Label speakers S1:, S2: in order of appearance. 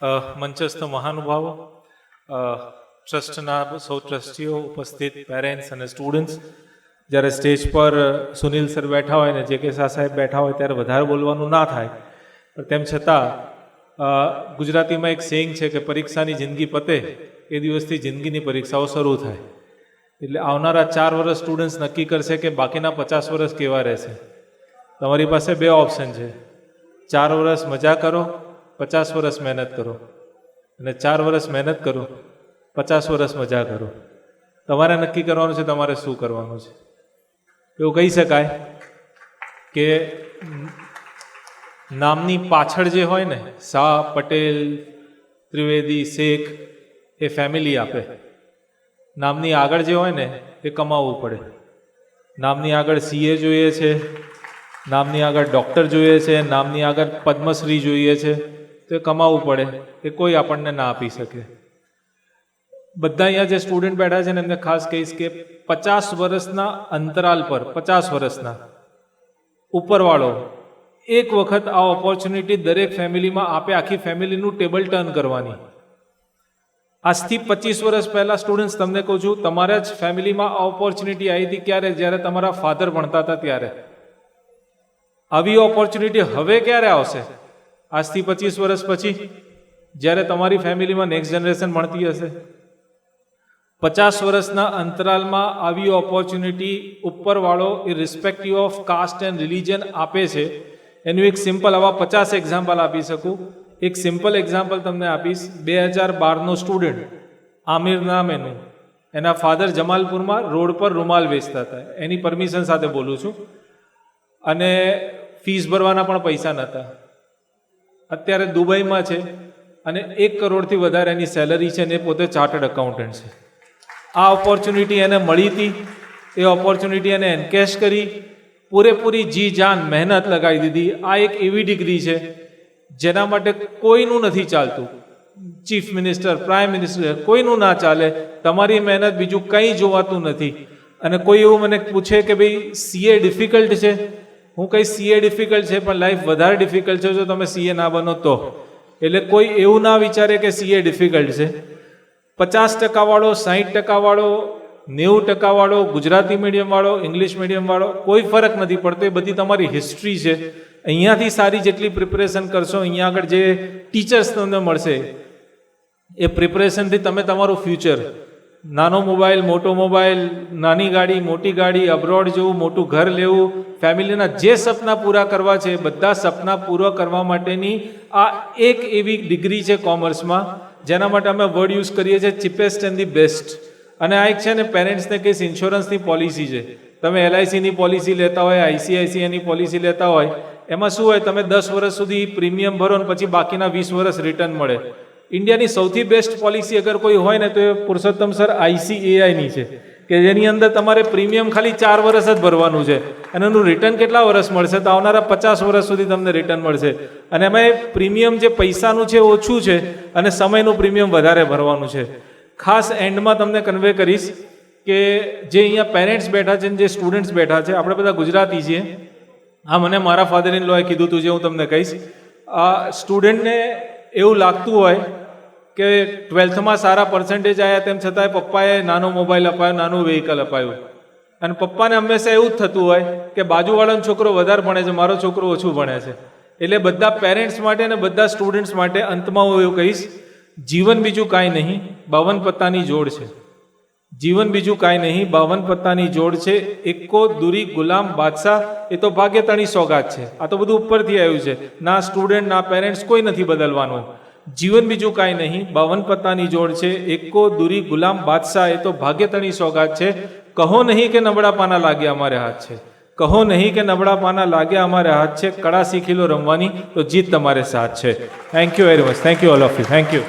S1: મંચસ્થ મહાનુભાવો, ટ્રસ્ટના સૌ ટ્રસ્ટીઓ, ઉપસ્થિત પેરેન્ટ્સ અને સ્ટુડન્ટ્સ, જ્યારે સ્ટેજ પર સુનિલ સર બેઠા હોય ને જે કે શાહ સાહેબ બેઠા હોય ત્યારે વધારે બોલવાનું ના થાય, પણ તેમ છતાં ગુજરાતીમાં એક સેઇંગ છે કે પરીક્ષાની જિંદગી પતે એ દિવસથી જિંદગીની પરીક્ષાઓ શરૂ થાય. એટલે આવનારા 4 વર્ષ સ્ટુડન્ટ્સ નક્કી કરશે કે બાકીના 50 વર્ષ કેવા રહેશે. તમારી પાસે 2 ઓપ્શન છે, 4 વર્ષ મજા કરો, 50 વર્ષ મહેનત કરો, અને 4 વર્ષ મહેનત કરો, 50 વર્ષ મજા કરો. તમારે નક્કી કરવાનું છે તમારે શું કરવાનું છે. એવું કહી શકાય કે નામની પાછળ જે હોય ને, શાહ, પટેલ, ત્રિવેદી, શેખ, એ ફેમિલી આપે. નામની આગળ જે હોય ને એ કમાવવું પડે. નામની આગળ CA જોઈએ છે, નામની આગળ ડૉક્ટર જોઈએ છે, નામની આગળ પદ્મશ્રી જોઈએ છે, તો એ કમાવવું પડે. એ કોઈ આપણને ના આપી શકે. બધા અહીંયા જે સ્ટુડન્ટ બેઠા છે ને એમને ખાસ કહીશ કે 50 વર્ષના અંતરાલ પર, 50 વર્ષના ઉપરવાળો એક વખત આ ઓપોર્ચ્યુનિટી દરેક ફેમિલીમાં આપે, આખી ફેમિલીનું ટેબલ ટર્ન કરવાની. આજથી 25 વર્ષ પહેલાં સ્ટુડન્ટ્સ તમને કહું છું, તમારા જ ફેમિલીમાં આ ઓપોર્ચ્યુનિટી આવી હતી ક્યારે? જ્યારે તમારા ફાધર ભણતા હતા ત્યારે. આવી ઓપોર્ચ્યુનિટી હવે ક્યારે આવશે? આજથી 25 વર્ષ પછી, જ્યારે તમારી ફેમિલીમાં નેક્સ્ટ જનરેશન ભણતી હશે. 50 વર્ષના અંતરાલમાં આવી ઓપોર્ચ્યુનિટી ઉપરવાળો irrespective of caste and religion આપે છે. એનું એક સિમ્પલ, આવા 50 એક્ઝામ્પલ આપી શકું. એક સિમ્પલ એક્ઝામ્પલ તમને આપીશ. 2012નો સ્ટુડન્ટ, આમિર નામ એનું, એના ફાધર જમાલપુરમાં રોડ પર રૂમાલ વેચતા હતા. એની પરમિશન સાથે બોલું છું. અને ફીસ ભરવાના પણ પૈસા નહોતા. અત્યારે દુબઈમાં છે અને 1 કરોડથી વધારે એની સેલરી છે, અને એ પોતે ચાર્ટર્ડ એકાઉન્ટન્ટ છે. આ ઓપોર્ચ્યુનિટી એને મળી હતી. એ ઓપોર્ચ્યુનિટી એને એન્કેશ કરી, પૂરેપૂરી જી જાન મહેનત લગાવી દીધી. આ એક એવી ડિગ્રી છે જેના માટે કોઈનું નથી ચાલતું. ચીફ મિનિસ્ટર, પ્રાઇમ મિનિસ્ટર, કોઈનું ના ચાલે. તમારી મહેનત બીજું કંઈ જોવાતું નથી. અને કોઈ એવું મને પૂછે કે ભાઈ CA ડિફિકલ્ટ છે, હું કહીશ CA ડિફિકલ્ટ છે, પણ લાઈફ વધારે ડિફિકલ્ટ છે જો તમે CA ના બનો તો. એટલે કોઈ એવું ના વિચારે કે CA ડિફિકલ્ટ છે. 50% વાળો, 60% વાળો, 90% વાળો, ગુજરાતી મીડિયમ વાળો, ઇંગ્લિશ મીડિયમ વાળો, કોઈ ફરક નથી પડતો. એ બધી તમારી હિસ્ટ્રી છે. અહીંયાથી સારી જેટલી પ્રિપરેશન કરશો, અહીંયા આગળ જે ટીચર્સ તમને મળશે, એ પ્રિપરેશનથી તમે તમારું ફ્યુચર, નાનો મોબાઈલ, મોટો મોબાઈલ, નાની ગાડી, મોટી ગાડી, અબ્રોડ જવું, મોટું ઘર લેવું, ફેમિલીના જે સપના પૂરા કરવા છે, બધા સપના પૂરા કરવા માટેની આ એક એવી ડિગ્રી છે કોમર્સમાં, જેના માટે અમે વર્ડ યુઝ કરીએ છીએ ચીપેસ્ટ એન્ડ ધી બેસ્ટ. અને આ એક છે ને પેરેન્ટ્સને કહીશ ઇન્સ્યોરન્સની પોલિસી છે. તમે LICની પોલિસી લેતા હોય, ICICIની પોલિસી લેતા હોય, એમાં શું હોય, તમે 10 વર્ષ સુધી પ્રીમિયમ ભરો ને પછી બાકીના 20 વર્ષ રિટર્ન મળે. ઇન્ડિયાની સૌથી બેસ્ટ પોલિસી અગર કોઈ હોય ને તો એ પુરુષોત્તમ સર ICAIની છે, કે જેની અંદર તમારે પ્રીમિયમ ખાલી 4 વર્ષ જ ભરવાનું છે અને એનું રિટર્ન કેટલા વર્ષ મળશે? તો આવનારા 50 વર્ષ સુધી તમને રિટર્ન મળશે. અને એમાં પ્રીમિયમ જે પૈસાનું છે ઓછું છે અને સમયનું પ્રીમિયમ વધારે ભરવાનું છે. ખાસ એન્ડમાં તમને કન્વે કરીશ કે જે અહીંયા પેરેન્ટ્સ બેઠા છે, જે સ્ટુડન્ટ્સ બેઠા છે, આપણે બધા ગુજરાતી છીએ. હા, મને મારા ફાધર ઇન લોએ કીધું હતું, જે હું તમને કહીશ. આ સ્ટુડન્ટને એવું લાગતું હોય કે 12થમાં સારા પર્સન્ટેજ આવ્યા, તેમ છતાંય પપ્પાએ નાનો મોબાઈલ અપાયો, નાનું વ્હીકલ અપાયું. અને પપ્પાને હંમેશા એવું જ થતું હોય કે બાજુવાળાનો છોકરો વધારે ભણે છે, મારો છોકરો ઓછું ભણે છે. એટલે બધા પેરેન્ટ્સ માટે અને બધા સ્ટુડન્ટ્સ માટે અંતમાં હું એવું કહીશ, જીવન બીજું કાંઈ નહીં, 52 પત્તાની જોડ છે. જીવન બીજું કાંઈ નહીં, 52 પત્તાની જોડ છે. એકો દુરી ગુલામ બાદશાહ, એ તો ભાગ્યતાની સોગાત છે. આ તો બધું ઉપરથી આવ્યું છે. ના સ્ટુડન્ટ, ના પેરેન્ટ્સ, કોઈ નથી બદલવાનું. જીવન બીજું કાંઈ નહીં, 52 પત્તાની જોડ છે. એકો દુરી ગુલામ બાદશાહ, એ તો ભાગ્યતાની સોગાત છે. કહો નહીં કે નબળા પાના લાગ્યા અમારે હાથ છે. કહો નહીં કે નબળા પાના લાગ્યા અમારે હાથ છે. કળા શીખી લો રમવાની તો જીત તમારે સાથ છે. Thank you very much. Thank you all of you. Thank you.